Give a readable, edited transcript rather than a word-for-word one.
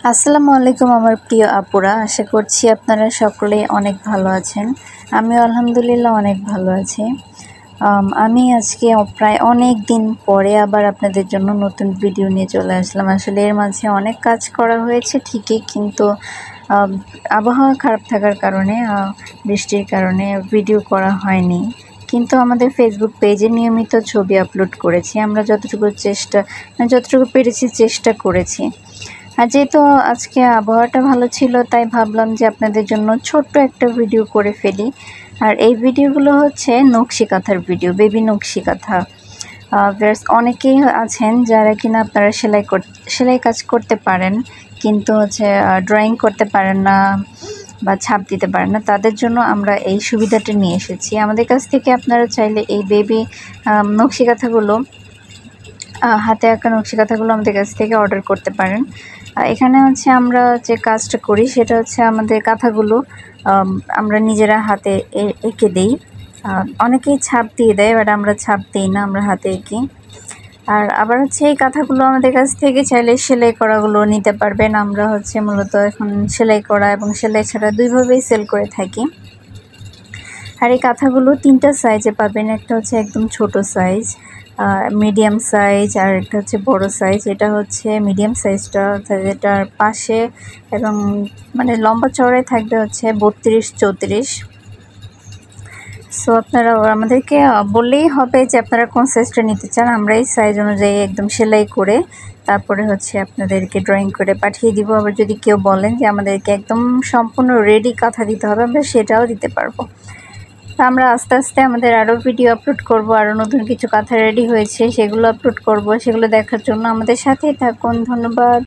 আসসালামু আলাইকুম আমার প্রিয় আপুরা, আশা করছি আপনারা সকলেই অনেক ভালো আছেন। আমিও আলহামদুলিল্লাহ অনেক ভালো আছি। আমি আজকে প্রায় অনেক দিন পরে আবার আপনাদের জন্য নতুন ভিডিও নিয়ে চলে আসলাম। আসলে এর মাঝে অনেক কাজ করা হয়েছে ঠিকই, কিন্তু আবহাওয়া খারাপ থাকার কারণে বৃষ্টির কারণে ভিডিও করা হয়নি। কিন্তু আমাদের ফেসবুক পেজে নিয়মিত ছবি আপলোড করেছি। আমরা যতটুকু পেরেছি চেষ্টা করেছি। আর যেহেতু আজকে আবহাওয়াটা ভালো ছিল, তাই ভাবলাম যে আপনাদের জন্য ছোট্ট একটা ভিডিও করে ফেলি। আর এই ভিডিওগুলো হচ্ছে নকশি কাঁথার ভিডিও, বেবি নকশি কাঁথা। অনেকেই আছেন যারা কিনা আপনারা সেলাই কাজ করতে পারেন, কিন্তু হচ্ছে ড্রয়িং করতে পারেন না বা ছাপ দিতে পারেন না। তাদের জন্য আমরা এই সুবিধাটা নিয়ে এসেছি। আমাদের কাছ থেকে আপনারা চাইলে এই বেবি নকশি কাঁথাগুলো, হাতে আঁকা নকশি কাঁথাগুলো আমাদের কাছ থেকে অর্ডার করতে পারেন। এখানে হচ্ছে আমরা যে কাজটা করি সেটা হচ্ছে আমাদের কাঁথাগুলো আমরা নিজেরা হাতে এঁকে দিই। অনেকেই ছাপ দিয়ে দেয়, বাট আমরা ছাপ দিই না, আমরা হাতে এঁকি। আর আবার হচ্ছে এই কাঁথাগুলো আমাদের কাছ থেকে চাইলে সেলাই করাগুলো নিতে পারবেন। আমরা হচ্ছে মূলত এখন সেলাই করা এবং সেলাই ছাড়া দুইভাবেই সেল করে থাকি। আর এই কাঁথাগুলো 3টা সাইজে পাবেন। একটা হচ্ছে একদম ছোট সাইজ, মিডিয়াম সাইজ, আর একটা হচ্ছে বড় সাইজ। এটা হচ্ছে মিডিয়াম সাইজটা, এটার পাশে এবং মানে লম্বা চওড়ায় থাকবে হচ্ছে 32-34। সো আপনারা আমাদেরকে বললেই হবে যে আপনারা কোন সাইজটা নিতে চান। আমরা এই সাইজ অনুযায়ী একদম সেলাই করে তারপরে হচ্ছে আপনাদেরকে ড্রয়িং করে পাঠিয়ে দিব। আবার যদি কেউ বলেন যে আমাদেরকে একদম সম্পূর্ণ রেডি কাঁথা দিতে হবে, আমরা সেটাও দিতে পারবো। আমরা আস্তে আস্তে আমাদের আরও ভিডিও আপলোড করব, আরও নতুন কিছু কাঁথা রেডি হয়েছে সেগুলো আপলোড করব। সেগুলো দেখার জন্য আমাদের সাথেই থাকুন। ধন্যবাদ।